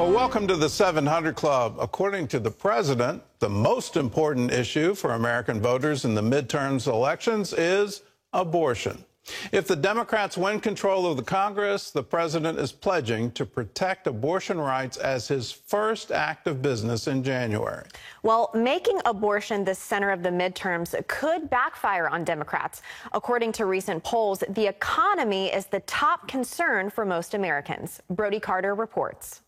Well, welcome to the 700 Club. According to the president, the most important issue for American voters in the midterms elections is abortion. If the Democrats win control of the Congress, the president is pledging to protect abortion rights as his first act of business in January. Well, making abortion the center of the midterms could backfire on Democrats. According to recent polls, the economy is the top concern for most Americans. Brody Carter reports.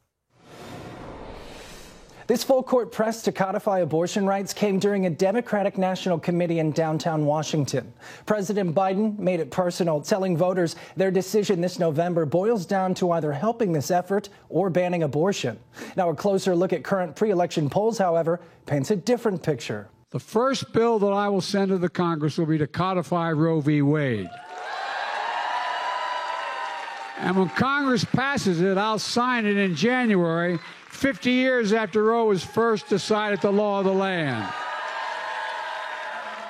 This full-court press to codify abortion rights came during a Democratic National Committee in downtown Washington. President Biden made it personal, telling voters their decision this November boils down to either helping this effort or banning abortion. Now, a closer look at current pre-election polls, however, paints a different picture. The first bill that I will send to the Congress will be to codify Roe v. Wade. And when Congress passes it, I'll sign it in January, 50 years after Roe was first decided the law of the land.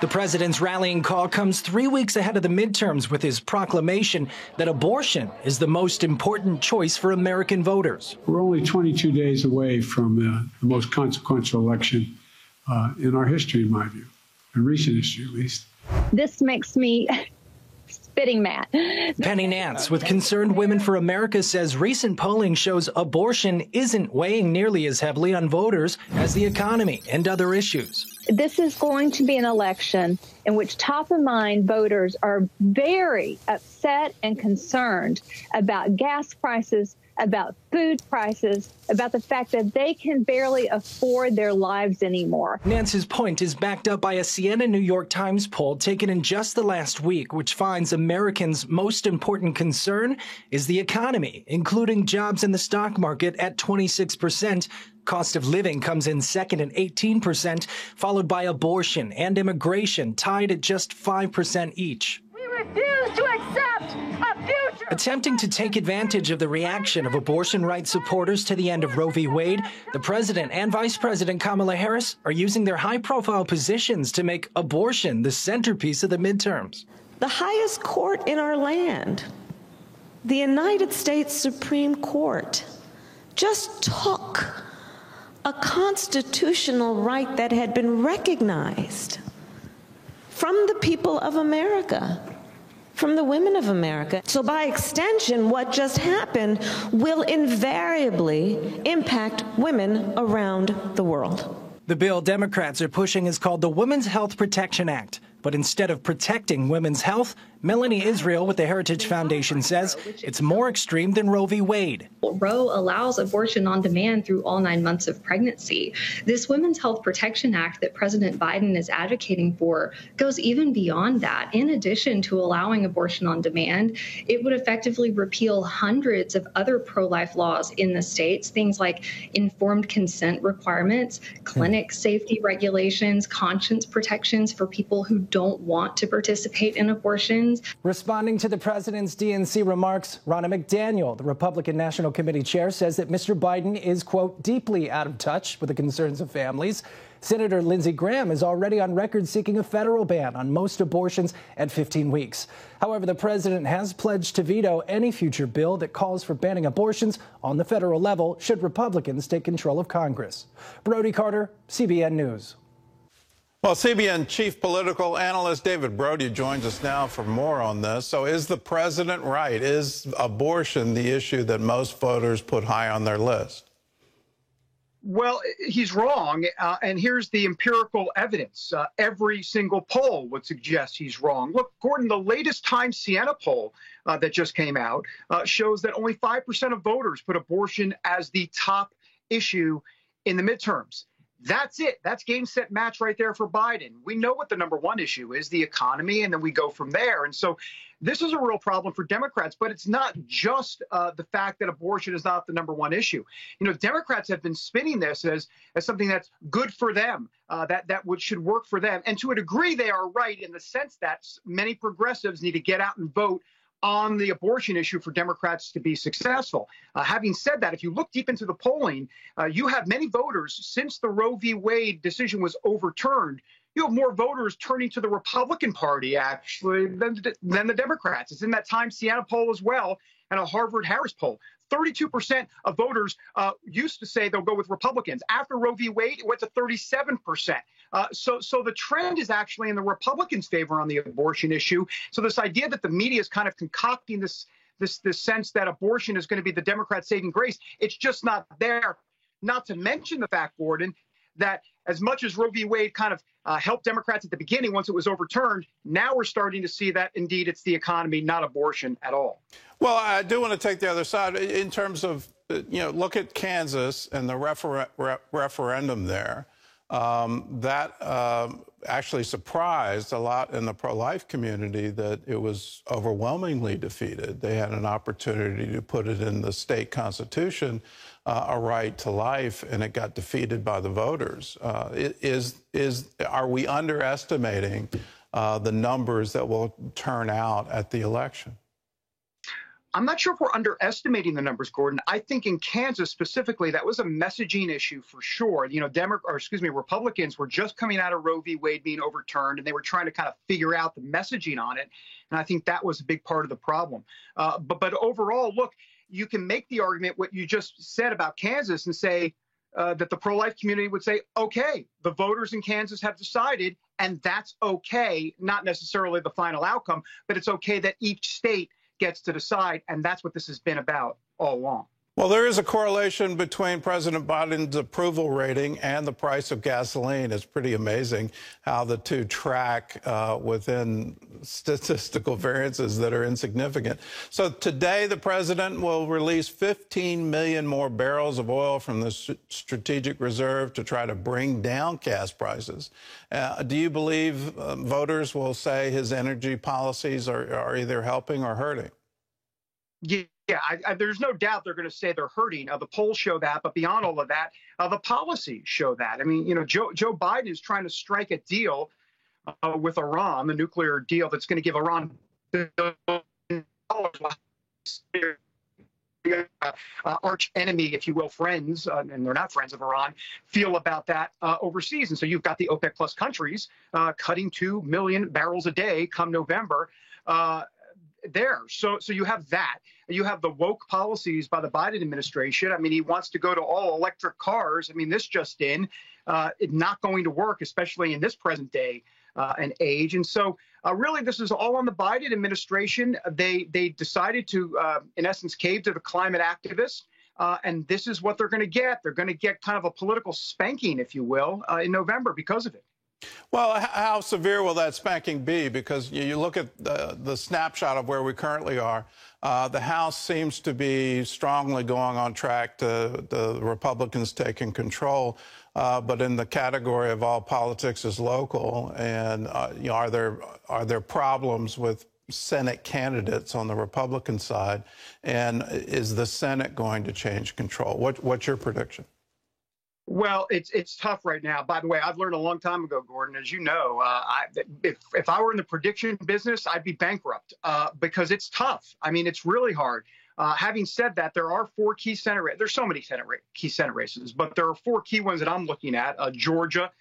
The president's rallying call comes 3 weeks ahead of the midterms with his proclamation that abortion is the most important choice for American voters. We're only 22 days away from the most consequential election in our history, in my view, in recent history at least. This makes me spitting mad. Penny Nance with Concerned Women for America says recent polling shows abortion isn't weighing nearly as heavily on voters as the economy and other issues. This is going to be an election in which top-of-mind voters are very upset and concerned about gas prices, about food prices, about the fact that they can barely afford their lives anymore. Nance's point is backed up by a CNN New York Times poll taken in just the last week, which finds Americans' most important concern is the economy, including jobs in the stock market at 26%. Cost of living comes in second at 18%, followed by abortion and immigration, tied at just 5% each. We refuse to accept a future. Attempting to take advantage of the reaction of abortion rights supporters to the end of Roe v. Wade, the president and Vice President Kamala Harris are using their high-profile positions to make abortion the centerpiece of the midterms. The highest court in our land, the United States Supreme Court, just took a constitutional right that had been recognized from the people of America, from the women of America. So by extension, what just happened will invariably impact women around the world. The bill Democrats are pushing is called the Women's Health Protection Act. But instead of protecting women's health, Melanie Israel with the Heritage Foundation says it's more extreme than Roe v. Wade. Roe allows abortion on demand through all 9 months of pregnancy. This Women's Health Protection Act that President Biden is advocating for goes even beyond that. In addition to allowing abortion on demand, it would effectively repeal hundreds of other pro-life laws in the states, things like informed consent requirements, clinic safety regulations, conscience protections for people who don't want to participate in abortions. Responding to the president's DNC remarks, Ronna McDaniel, the Republican National Committee chair, says that Mr. Biden is, quote, deeply out of touch with the concerns of families. Senator Lindsey Graham is already on record seeking a federal ban on most abortions at 15 weeks. However, the president has pledged to veto any future bill that calls for banning abortions on the federal level should Republicans take control of Congress. Brody Carter, CBN News. Well, CBN chief political analyst David Brody joins us now for more on this. So is the president right? Is abortion the issue that most voters put high on their list? Well, he's wrong, and here's the empirical evidence. Every single poll would suggest he's wrong. Look, Gordon, the latest Times Siena poll that just came out shows that only 5% of voters put abortion as the top issue in the midterms. That's it. That's game, set, match right there for Biden. We know what the number one issue is, the economy, and then we go from there. And so this is a real problem for Democrats, but it's not just the fact that abortion is not the number one issue. You know, Democrats have been spinning this as something that's good for them, should work for them. And to a degree, they are right in the sense that many progressives need to get out and vote on the abortion issue for Democrats to be successful. Having said that, if you look deep into the polling, you have many voters, since the Roe v. Wade decision was overturned, you have more voters turning to the Republican Party, actually, than the Democrats. It's in that Times Siena poll as well, and a Harvard-Harris poll. 32% of voters used to say they'll go with Republicans. After Roe v. Wade, it went to 37%. So the trend is actually in the Republicans' favor on the abortion issue. So this idea that the media is kind of concocting this sense that abortion is going to be the Democrat saving grace, it's just not there. Not to mention the fact, Gordon, that as much as Roe v. Wade kind of helped Democrats at the beginning once it was overturned, now we're starting to see that indeed it's the economy, not abortion at all. Well, I do want to take the other side in terms of, look at Kansas and the referendum there. That actually surprised a lot in the pro-life community that it was overwhelmingly defeated. They had an opportunity to put it in the state constitution, a right to life, and it got defeated by the voters. Are we underestimating the numbers that will turn out at the election? I'm not sure if we're underestimating the numbers, Gordon. I think in Kansas specifically, that was a messaging issue for sure. Republicans were just coming out of Roe v. Wade being overturned, and they were trying to kind of figure out the messaging on it. And I think that was a big part of the problem. But overall, look, you can make the argument what you just said about Kansas and say that the pro-life community would say, okay, the voters in Kansas have decided, and that's okay, not necessarily the final outcome, but it's okay that each state gets to decide, and that's what this has been about all along. Well, there is a correlation between President Biden's approval rating and the price of gasoline. It's pretty amazing how the two track within statistical variances that are insignificant. So today, the president will release 15 million more barrels of oil from the strategic reserve to try to bring down gas prices. Do you believe voters will say his energy policies are either helping or hurting? Yeah, there's no doubt they're going to say they're hurting. The polls show that. But beyond all of that, the policies show that. I mean, Joe Biden is trying to strike a deal with Iran, the nuclear deal that's going to give Iran $billions. Arch enemy, if you will, friends, and they're not friends of Iran, feel about that overseas. And so you've got the OPEC plus countries cutting 2 million barrels a day come November. There. So you have that. You have the woke policies by the Biden administration. I mean, he wants to go to all electric cars. I mean, this just in, not going to work, especially in this present day and age. And so really, this is all on the Biden administration. They decided to, in essence, cave to the climate activists. And this is what they're going to get. They're going to get kind of a political spanking, if you will, in November because of it. Well, how severe will that spanking be? Because you look at the snapshot of where we currently are. The House seems to be strongly going on track to the Republicans taking control. But in the category of all politics is local, and are there problems with Senate candidates on the Republican side? And is the Senate going to change control? What's your prediction? Well, it's tough right now. By the way, I've learned a long time ago, Gordon, as you know, if I were in the prediction business, I'd be bankrupt because it's tough. I mean, it's really hard. Having said that, there are 4 key Senate races. There's so many key Senate races, but there are 4 key ones that I'm looking at: Georgia,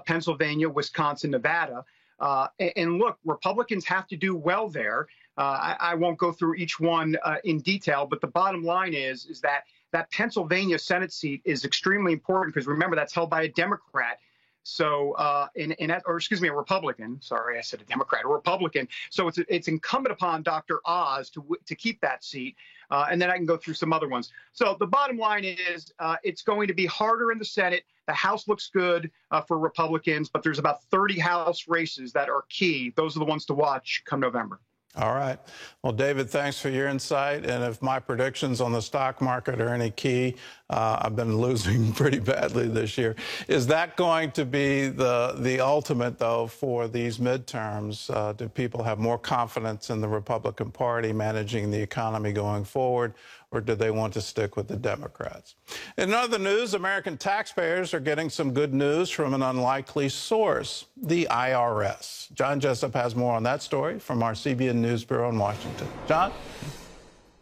Pennsylvania, Wisconsin, Nevada. And look, Republicans have to do well there. I won't go through each one in detail, but the bottom line is that Pennsylvania Senate seat is extremely important because remember that's held by a Democrat. So, a Republican. Sorry, I said a Democrat, a Republican. So it's incumbent upon Dr. Oz to keep that seat, and then I can go through some other ones. So the bottom line is it's going to be harder in the Senate. The House looks good for Republicans, but there's about 30 House races that are key. Those are the ones to watch come November. All right. Well, David, thanks for your insight. And if my predictions on the stock market are any key, I've been losing pretty badly this year. Is that going to be the ultimate, though, for these midterms? Do people have more confidence in the Republican Party managing the economy going forward, or do they want to stick with the Democrats? In other news, American taxpayers are getting some good news from an unlikely source, the IRS. John Jessup has more on that story from our CBN News Bureau in Washington. John?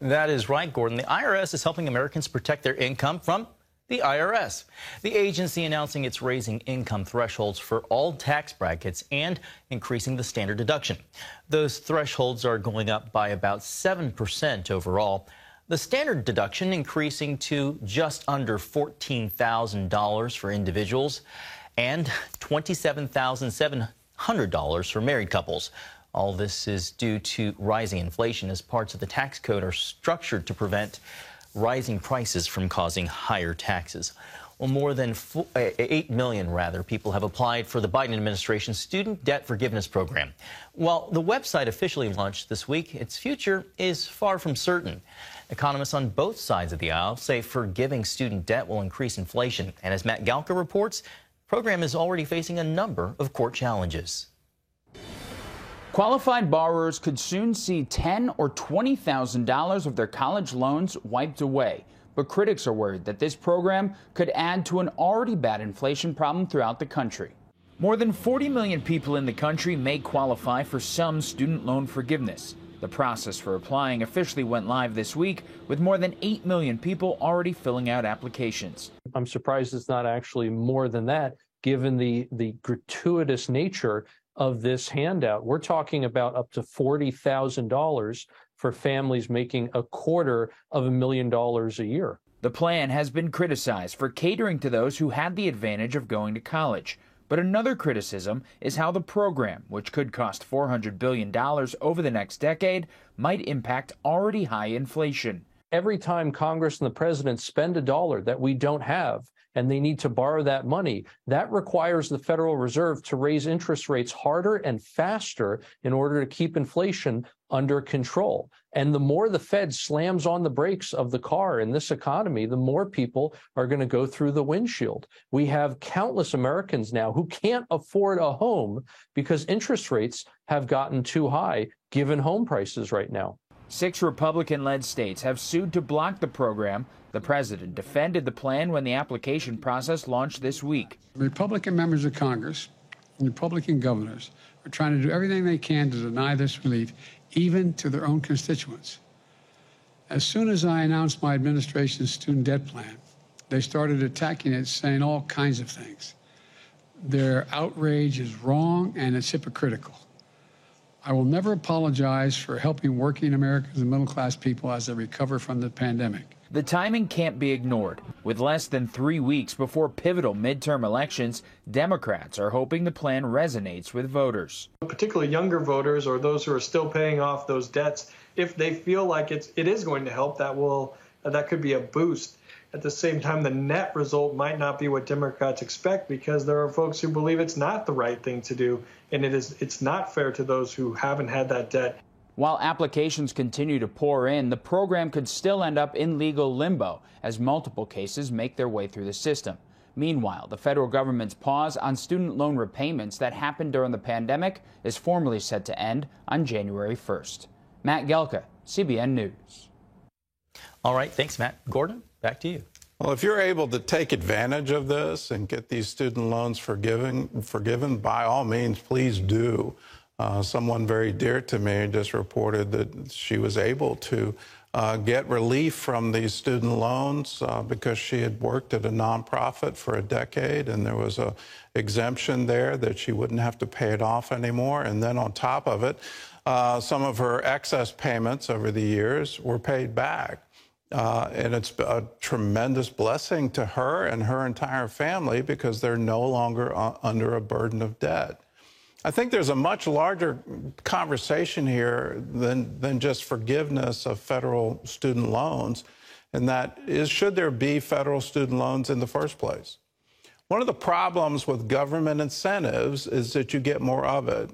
That is right, Gordon. The IRS is helping Americans protect their income from the IRS. The agency announcing it's raising income thresholds for all tax brackets and increasing the standard deduction. Those thresholds are going up by about 7% overall. The standard deduction increasing to just under $14,000 for individuals and $27,700 for married couples. All this is due to rising inflation, as parts of the tax code are structured to prevent rising prices from causing higher taxes. Well, more than 8 million people have applied for the Biden administration's student debt forgiveness program. While the website officially launched this week, its future is far from certain. Economists on both sides of the aisle say forgiving student debt will increase inflation. And as Matt Galka reports, the program is already facing a number of court challenges. Qualified borrowers could soon see $10,000 or $20,000 of their college loans wiped away. But critics are worried that this program could add to an already bad inflation problem throughout the country. More than 40 million people in the country may qualify for some student loan forgiveness. The process for applying officially went live this week, with more than 8 million people already filling out applications. I'm surprised it's not actually more than that, given the gratuitous nature of this handout. We're talking about up to $40,000 for families making $250,000 a year. The plan has been criticized for catering to those who had the advantage of going to college. But another criticism is how the program, which could cost $400 billion over the next decade, might impact already high inflation. Every time Congress and the president spend a dollar that we don't have, and they need to borrow that money, that requires the Federal Reserve to raise interest rates harder and faster in order to keep inflation under control. And the more the Fed slams on the brakes of the car in this economy, the more people are going to go through the windshield. We have countless Americans now who can't afford a home because interest rates have gotten too high given home prices right now. 6 Republican-led states have sued to block the program. The president defended the plan when the application process launched this week. Republican members of Congress and Republican governors are trying to do everything they can to deny this relief, even to their own constituents. As soon as I announced my administration's student debt plan, they started attacking it, saying all kinds of things. Their outrage is wrong and it's hypocritical. I will never apologize for helping working Americans and middle-class people as they recover from the pandemic. The timing can't be ignored. With less than 3 weeks before pivotal midterm elections, Democrats are hoping the plan resonates with voters. Particularly younger voters or those who are still paying off those debts, if they feel like it is going to help, that could be a boost. At the same time, the net result might not be what Democrats expect, because there are folks who believe it's not the right thing to do, and it's not fair to those who haven't had that debt. While applications continue to pour in, the program could still end up in legal limbo as multiple cases make their way through the system. Meanwhile, the federal government's pause on student loan repayments that happened during the pandemic is formally set to end on January 1st. Matt Galka, CBN News. All right, thanks, Matt. Gordon, back to you. Well, if you're able to take advantage of this and get these student loans forgiven, by all means, please do. Someone very dear to me just reported that she was able to get relief from these student loans because she had worked at a nonprofit for a decade, and there was a exemption there that she wouldn't have to pay it off anymore. And then on top of it, some of her excess payments over the years were paid back. And it's a tremendous blessing to her and her entire family because they're no longer under a burden of debt. I think there's a much larger conversation here than just forgiveness of federal student loans, and that is, should there be federal student loans in the first place? One of the problems with government incentives is that you get more of it,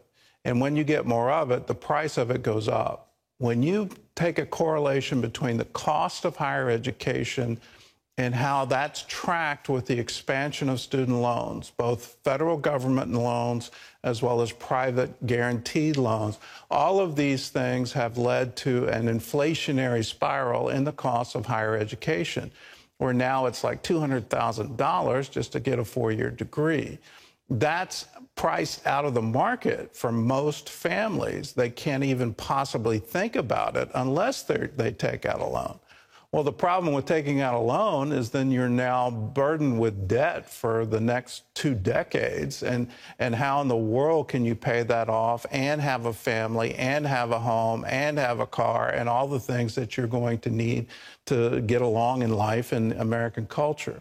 and when you get more of it, the price of it goes up. When you take a correlation between the cost of higher education and how that's tracked with the expansion of student loans, both federal government loans as well as private guaranteed loans, all of these things have led to an inflationary spiral in the cost of higher education, where now it's like $200,000 just to get a 4-year degree. That's priced out of the market for most families. They can't even possibly think about it unless they take out a loan. Well, the problem with taking out a loan is then you're now burdened with debt for the next 2 decades. And how in the world can you pay that off and have a family and have a home and have a car and all the things that you're going to need to get along in life and American culture?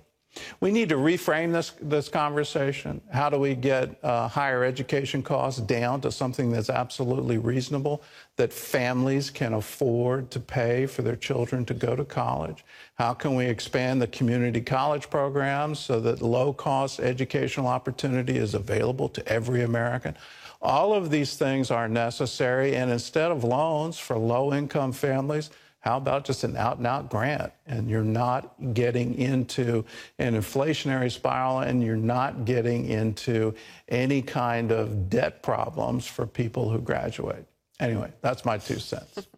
We need to reframe this conversation. How do we get higher education costs down to something that's absolutely reasonable, that families can afford to pay for their children to go to college? How can we expand the community college programs so that low-cost educational opportunity is available to every American? All of these things are necessary, and instead of loans for low-income families, how about just an out-and-out grant? And you're not getting into an inflationary spiral, and you're not getting into any kind of debt problems for people who graduate. Anyway, that's my 2 cents.